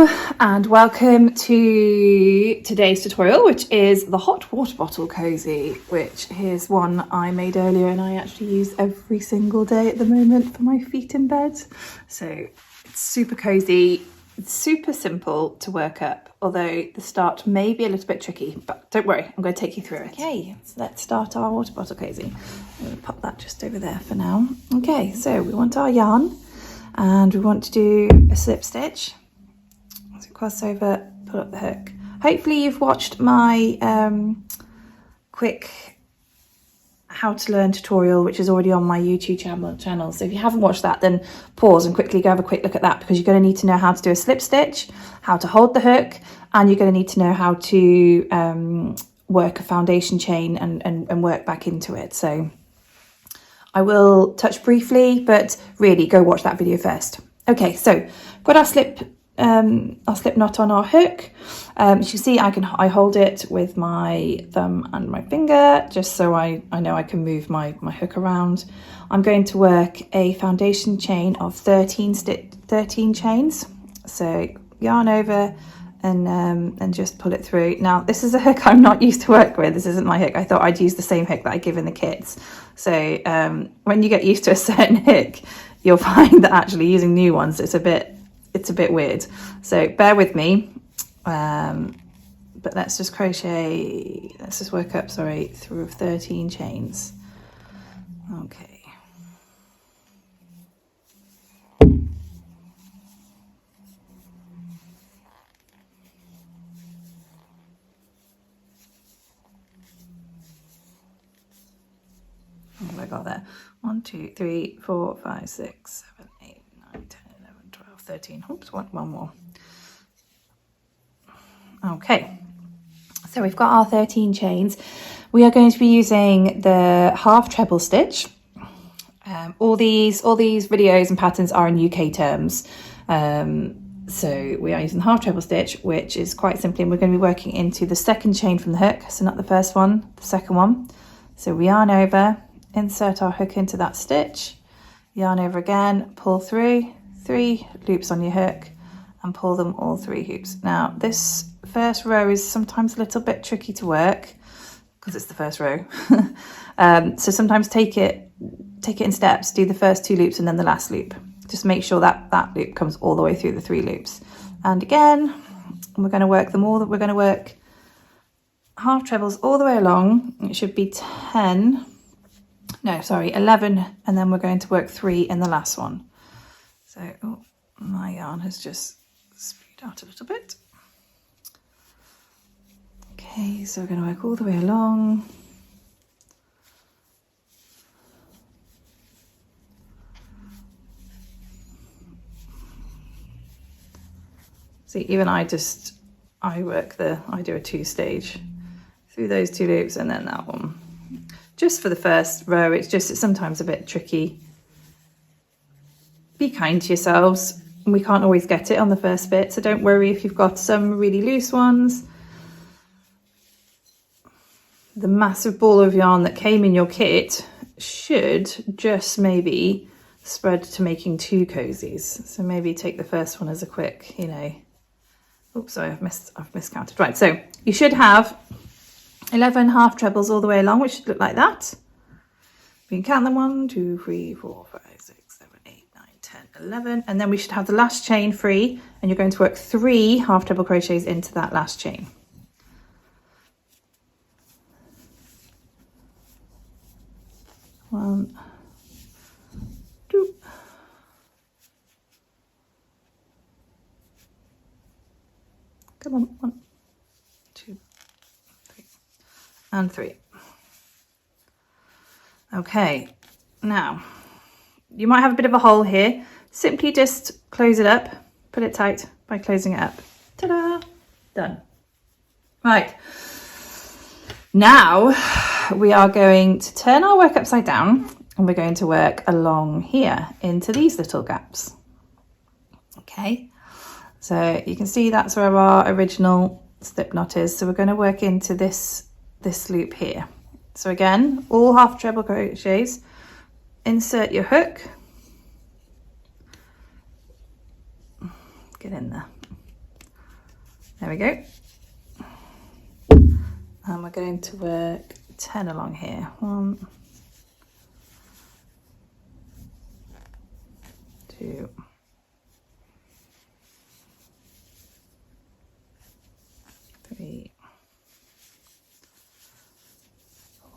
Hello and welcome to today's tutorial, which is the hot water bottle cozy, which here's one I made earlier and I actually use every single day at the moment for my feet in bed. So it's super cozy, it's super simple to work up, although the start may be a little bit tricky, but don't worry, I'm going to take you through it. Okay, so let's start our water bottle cozy. I'm going to pop that just over there for now. Okay, so we want our yarn and we want to do a slip stitch. So cross over, pull up the hook. Hopefully you've watched my quick how to learn tutorial, which is already on my YouTube channel. So if you haven't watched that, then pause and quickly go have a quick look at that, because you're going to need to know how to do a slip stitch, how to hold the hook, and you're going to need to know how to work a foundation chain and work back into it. So I will touch briefly, but really go watch that video first. Okay, so got our slip knot on our hook. As you see, I hold it with my thumb and my finger, just so I know I can move my hook around. I'm going to work a foundation chain of 13 chains. So yarn over and just pull it through. Now this is a hook I'm not used to work with. This isn't my hook. I thought I'd use the same hook that I give in the kits. So when you get used to a certain hook, you'll find that actually using new ones, it's a bit weird. So bear with me. But let's just work up, through 13 chains. Okay. What have I got there? 1, 2, 3, 4, 5, 6, 7, 8, 9, 10, 11, 12, 13. Oops, one more. Okay, so we've got our 13 chains. We are going to be using the half treble stitch. All these videos and patterns are in UK terms. So we are using the half treble stitch, which is quite simply, and we're going to be working into the second chain from the hook. So not the first one, the second one. So we yarn over, insert our hook into that stitch, yarn over again, pull through, 3 loops on your hook, and pull them all 3 hoops. Now this first row is sometimes a little bit tricky to work because it's the first row. So sometimes take it in steps, do the first 2 loops and then the last loop. Just make sure that loop comes all the way through the 3 loops. And again, we're going to work them all. We're going to work half trebles all the way along. It should be 11, and then we're going to work 3 in the last one. So my yarn has just spewed out a little bit. Okay, so we're going to work all the way along. See, even I do a 2-stage through those 2 loops and then that one. Just for the first row, it's sometimes a bit tricky. Be kind to yourselves. We can't always get it on the first bit, so don't worry if you've got some really loose ones. The massive ball of yarn that came in your kit should just maybe spread to making 2 cozies. So maybe take the first one as a quick, oops, sorry, I've miscounted. Right, so you should have 11 half trebles all the way along, which should look like that. We can count them 1, 2, 3, 4, 5, 6, 7, 8, 9, 10, 11. And then we should have the last chain free, and you're going to work 3 half treble crochets into that last chain. One, 2. Come on, 1, 2, 3, and 3. Okay, now you might have a bit of a hole here. Simply just close it up, put it tight by closing it up. Ta-da! Done. Right. Now we are going to turn our work upside down and we're going to work along here into these little gaps. Okay, so you can see that's where our original slip knot is. So we're going to work into this loop here. So again, all half treble crochets, insert your hook, get in there, There we go. And we're going to work 10 along here. 1, 2, 3, 4,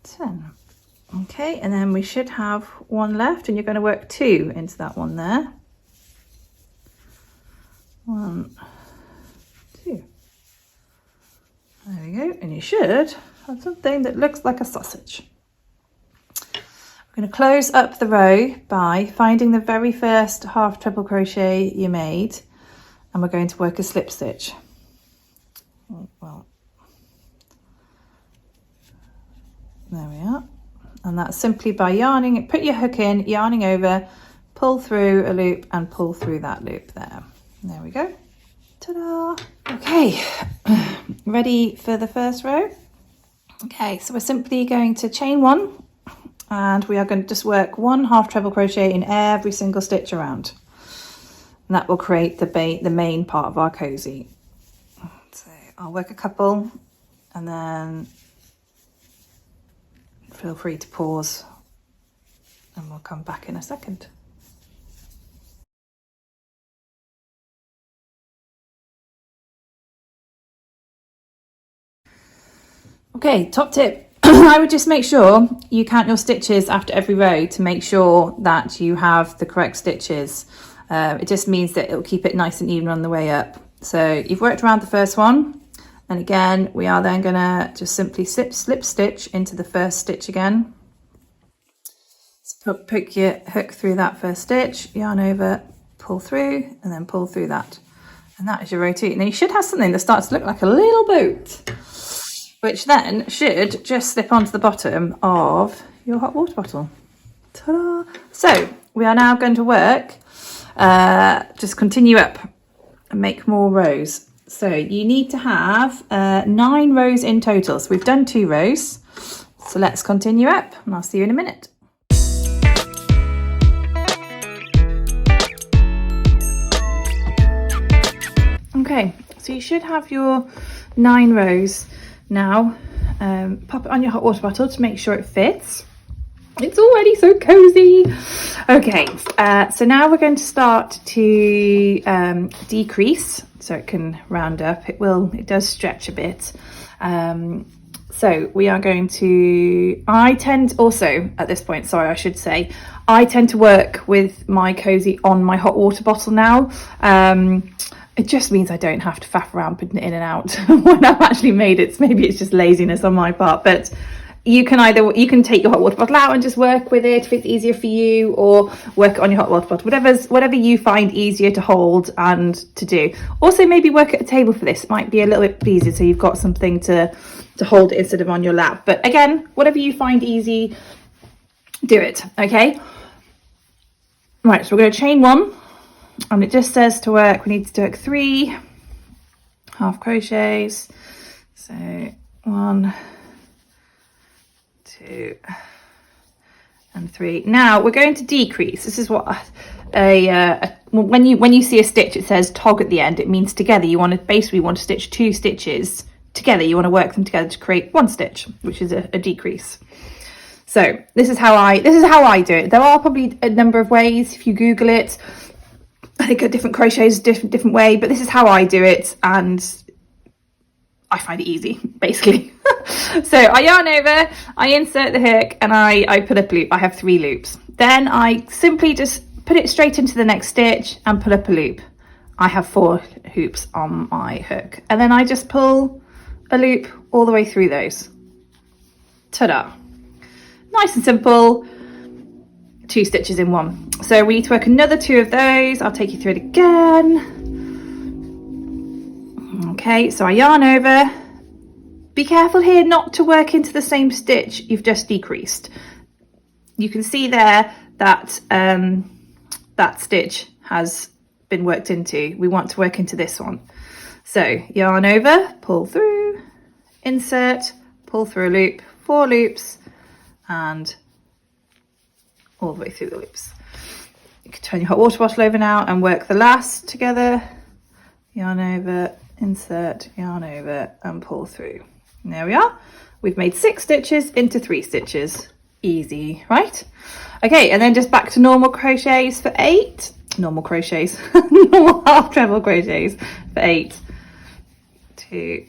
10. Okay, and then we should have one left, and you're going to work 2 into that one there. 1, 2. There we go, and you should have something that looks like a sausage. We're going to close up the row by finding the very first half treble crochet you made, and we're going to work a slip stitch. Well, there we are. And that's simply by yarning, put your hook in, yarning over, pull through a loop and pull through that loop there. There we go. Ta-da! Okay, ready for the first row? Okay, so we're simply going to chain 1, and we are going to just work 1 half treble crochet in every single stitch around. And that will create the main part of our cozy. So I'll work a couple, and then feel free to pause, and we'll come back in a second. Okay, top tip. I would just make sure you count your stitches after every row to make sure that you have the correct stitches. It just means that it'll keep it nice and even on the way up. So you've worked around the first one. And again, we are then going to just simply slip stitch into the first stitch again. So poke your hook through that first stitch, yarn over, pull through, and then pull through that. And that is your row 2. Now you should have something that starts to look like a little boat, which then should just slip onto the bottom of your hot water bottle. Ta-da! So we are now going to work, just continue up and make more rows. So you need to have 9 rows in total. So we've done 2 rows. So let's continue up, and I'll see you in a minute. Okay, so you should have your 9 rows now. Pop it on your hot water bottle to make sure it fits. It's already so cozy. Okay, so now we're going to start to decrease so it can round up. It does stretch a bit. So we are going to, I tend also at this point, sorry, I should say, I tend to work with my cozy on my hot water bottle now. It just means I don't have to faff around putting it in and out when I've actually made it. Maybe it's just laziness on my part, but you can take your hot water bottle out and just work with it if it's easier for you, or work it on your hot water bottle, whatever you find easier to hold and to do. Also, maybe work at a table for this. It might be a little bit easier, so you've got something to hold it instead of on your lap. But again, whatever you find easy, do it. Okay. Right, so we're going to chain 1, and it just says to work, we need to work 3 half crochets. So 1, 2 and 3. Now we're going to decrease. This is what when you see a stitch, it says tog at the end. It means together. You want to stitch 2 stitches together. You want to work them together to create 1 stitch, which is a decrease. So this is how I do it. There are probably a number of ways if you Google it. I think a different crochets different way, but this is how I do it, and I find it easy, basically. So I yarn over, I insert the hook, and I pull up a loop. I have 3 loops. Then I simply just put it straight into the next stitch and pull up a loop. I have 4 hoops on my hook, and then I just pull a loop all the way through those. Ta-da! Nice and simple. 2 stitches in 1. So we need to work another 2 of those. I'll take you through it again. Okay, so I yarn over. Be careful here not to work into the same stitch you've just decreased. You can see there that that stitch has been worked into, we want to work into this one. So yarn over, pull through, insert, pull through a loop, 4 loops, and all the way through the loops. You can turn your hot water bottle over now and work the last together. Yarn over, insert, yarn over, and pull through. And there we are. We've made 6 stitches into 3 stitches. Easy, right? Okay, and then just back to normal crochets for 8. Normal crochets, normal half treble crochets for 8, 2,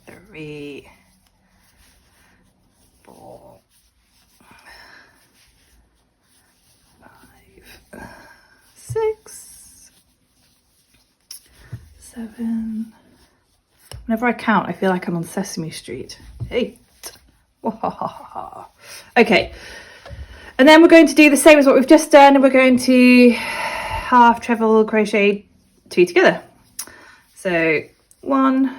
3, 4, 5, 6, 7. Whenever I count, I feel like I'm on Sesame Street. 8. Okay, and then we're going to do the same as what we've just done, and we're going to half treble crochet 2 together. So 1,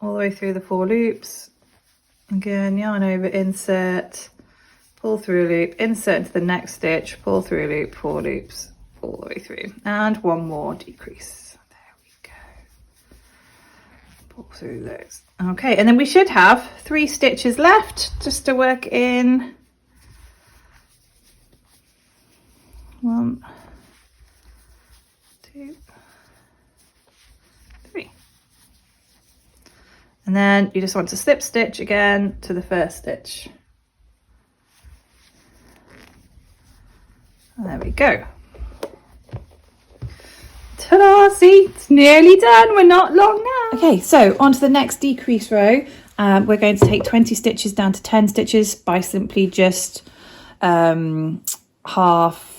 all the way through the 4 loops. Again, yarn over, insert, pull through a loop, insert into the next stitch, pull through a loop, 4 loops all the way through, and 1 more decrease. Pull through those. Okay, and then we should have 3 stitches left just to work in. 1, 2, 3. And then you just want to slip stitch again to the first stitch. There we go. Ta-da! See, it's nearly done. We're not long now. Okay, so on to the next decrease row. We're going to take 20 stitches down to 10 stitches by simply just half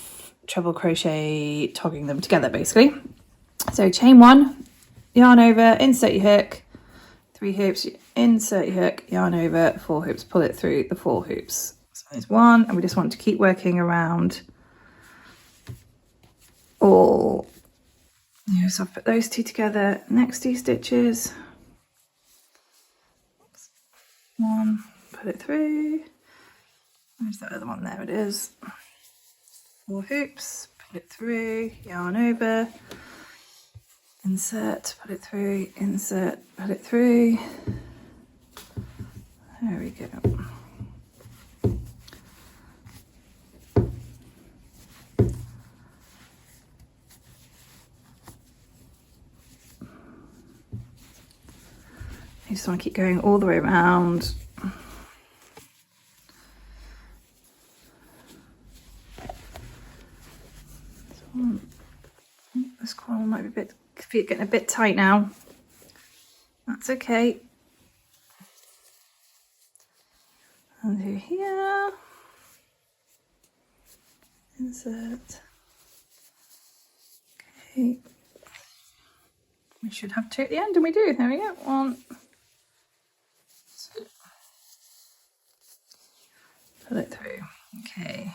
treble crochet, togging them together basically. So chain 1, yarn over, insert your hook, 3 hoops, insert your hook, yarn over, 4 hoops, pull it through the 4 hoops. So there's 1, and we just want to keep working around all. So I've put those 2 together, next 2 stitches. 1, put it through. Where's that other one? There it is. 4 hoops, put it through, yarn over, insert, put it through, insert, put it through. There we go. You just want to keep going all the way around. This corner might be getting a bit tight now. That's okay. And do here. Insert. Okay. We should have 2 at the end, and we do. There we go. 1. Pull it through. Okay.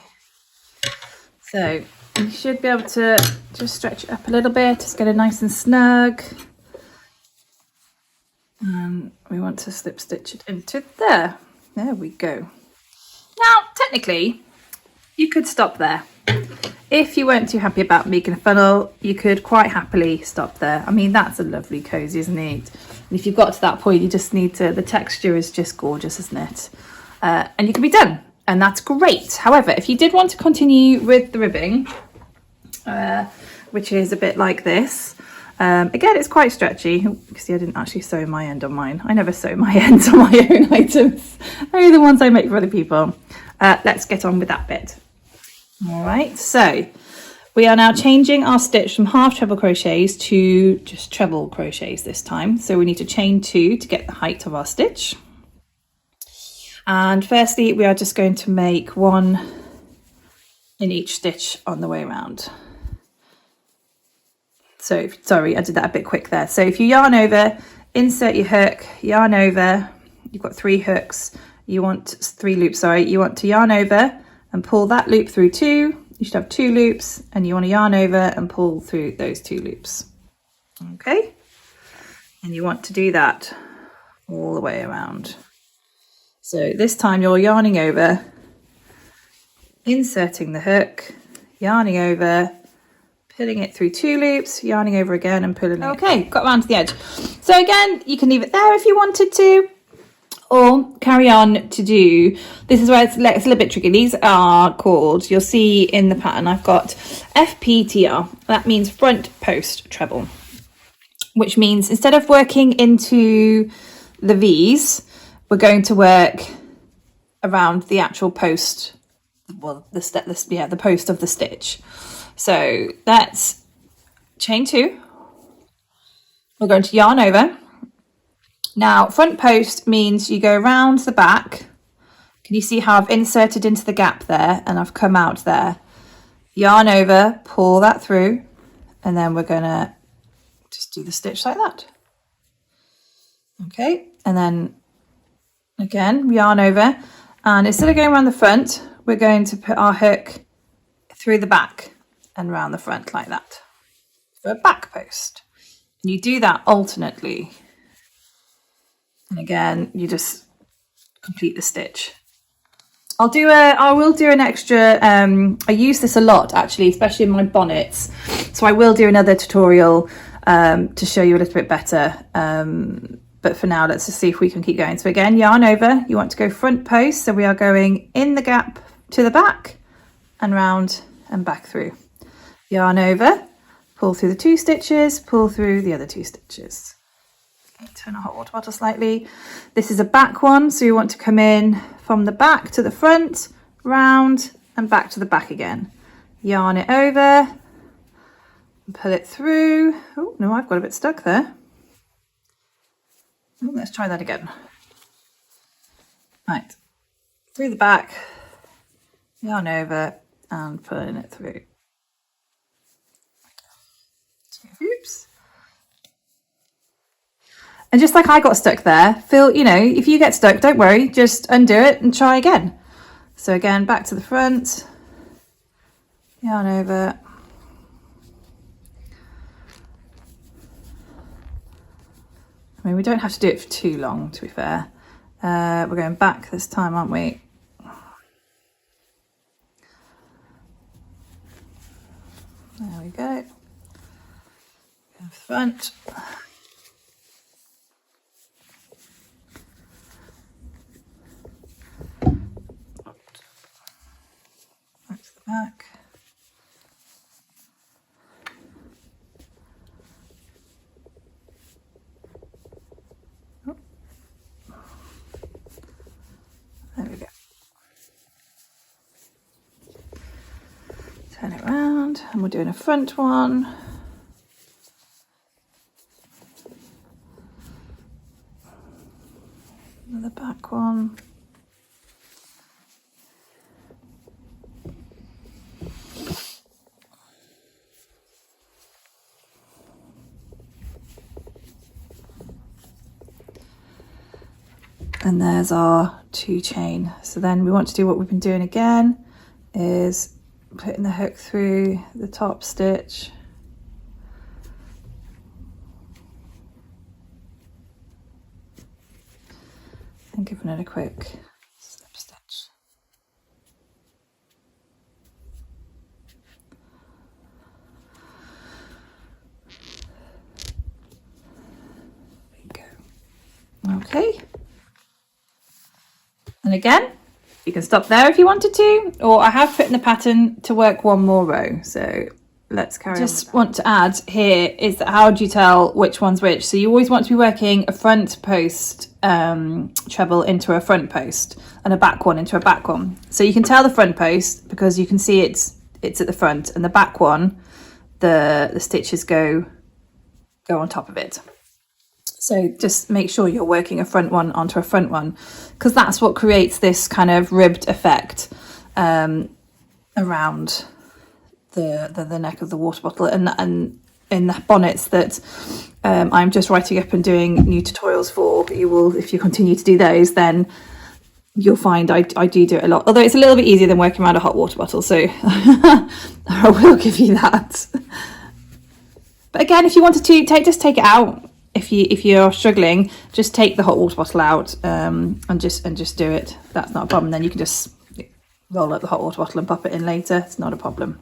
So you should be able to just stretch it up a little bit, just get it nice and snug. And we want to slip stitch it into there. There we go. Now, technically, you could stop there. If you weren't too happy about making a funnel, you could quite happily stop there. I mean, that's a lovely cozy, isn't it? And if you've got to that point, you just need to, the texture is just gorgeous, isn't it? And you can be done. And that's great. However, if you did want to continue with the ribbing, which is a bit like this, again, it's quite stretchy. You see, I didn't actually sew my end on mine. I never sew my ends on my own items, only the ones I make for other people. Let's get on with that bit. All right, so we are now changing our stitch from half treble crochets to just treble crochets this time. So we need to chain 2 to get the height of our stitch. And firstly, we are just going to make 1 in each stitch on the way around. So, sorry, I did that a bit quick there. So if you yarn over, insert your hook, yarn over, you've got 3 hooks, you want 3 loops, sorry, you want to yarn over and pull that loop through 2. You should have 2 loops, and you want to yarn over and pull through those 2 loops. Okay, and you want to do that all the way around. So this time you're yarning over inserting the hook, yarning over, pulling it through 2 loops, yarning over again and pulling it. Okay, got around to the edge. So again, you can leave it there if you wanted to, or carry on to do, this is where it's a little bit tricky. These are called, you'll see in the pattern, I've got FPTR. That means front post treble, which means instead of working into the V's, we're going to work around the actual post, well, the post of the stitch. So that's chain 2. We're going to yarn over. Now, front post means you go around the back. Can you see how I've inserted into the gap there and I've come out there? Yarn over, pull that through, and then we're going to just do the stitch like that. Okay, and then again, yarn over, and instead of going around the front, we're going to put our hook through the back and round the front like that for a back post. And you do that alternately. And again, you just complete the stitch. I will do an extra, I use this a lot actually, especially in my bonnets. So I will do another tutorial to show you a little bit better. But for now, let's just see if we can keep going. So again, yarn over, you want to go front post. So we are going in the gap to the back and round and back through. Yarn over, pull through the 2 stitches, pull through the other 2 stitches. Okay, turn our hot water bottle slightly. This is a back one, so you want to come in from the back to the front, round and back to the back again. Yarn it over, pull it through. Oh no, I've got a bit stuck there. Oh, let's try that again. Right, through the back, yarn over and pulling it through. Oops. And just like I got stuck there, feel, if you get stuck, don't worry, just undo it and try again. So again, back to the front, yarn over. I mean, we don't have to do it for too long, to be fair. We're going back this time, aren't we? There we go. Go front. Back to the back. Oh. There we go. Turn it around, and we're doing a front one. Another back one. And there's our 2 chain. So then we want to do what we've been doing again, is putting the hook through the top stitch. And giving it a quick slip stitch. There we go. Okay. And again, you can stop there if you wanted to, or I have put in the pattern to work 1 more row. So let's carry on. Just want to add here is that how do you tell which one's which? So you always want to be working a front post treble into a front post and a back one into a back one. So you can tell the front post because you can see it's at the front, and the back one, the stitches go on top of it. So just make sure you're working a front one onto a front one, because that's what creates this kind of ribbed effect around the neck of the water bottle. And in the bonnets that I'm just writing up and doing new tutorials for, you will, if you continue to do those, then you'll find I do it a lot. Although it's a little bit easier than working around a hot water bottle, so I will give you that. But again, if you wanted to just take it out. If you're struggling, just take the hot water bottle out and just do it. That's not a problem. Then you can just roll up the hot water bottle and pop it in later. It's not a problem.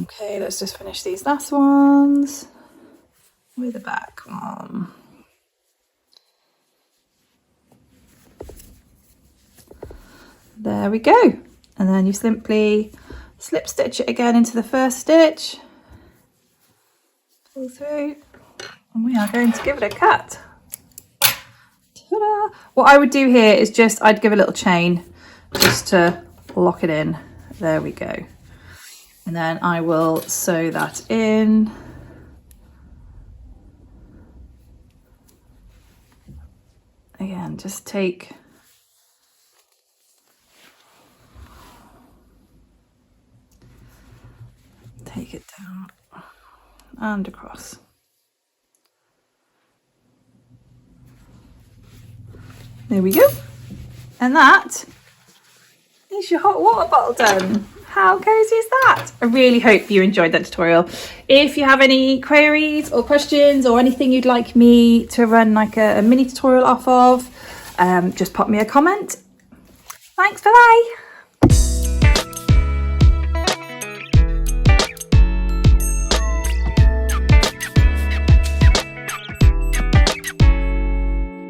Okay, let's just finish these last ones with the back one. There we go. And then you simply slip stitch it again into the first stitch, pull through, and we are going to give it a cut. Ta-da! What I would do here is just, I'd give a little chain just to lock it in. There we go. And then I will sew that in. Again, just take it down and across. There we go. And that is your hot water bottle done. How cozy is that? I really hope you enjoyed that tutorial. If you have any queries or questions or anything you'd like me to run like a mini tutorial off of, just pop me a comment. Thanks, bye-bye.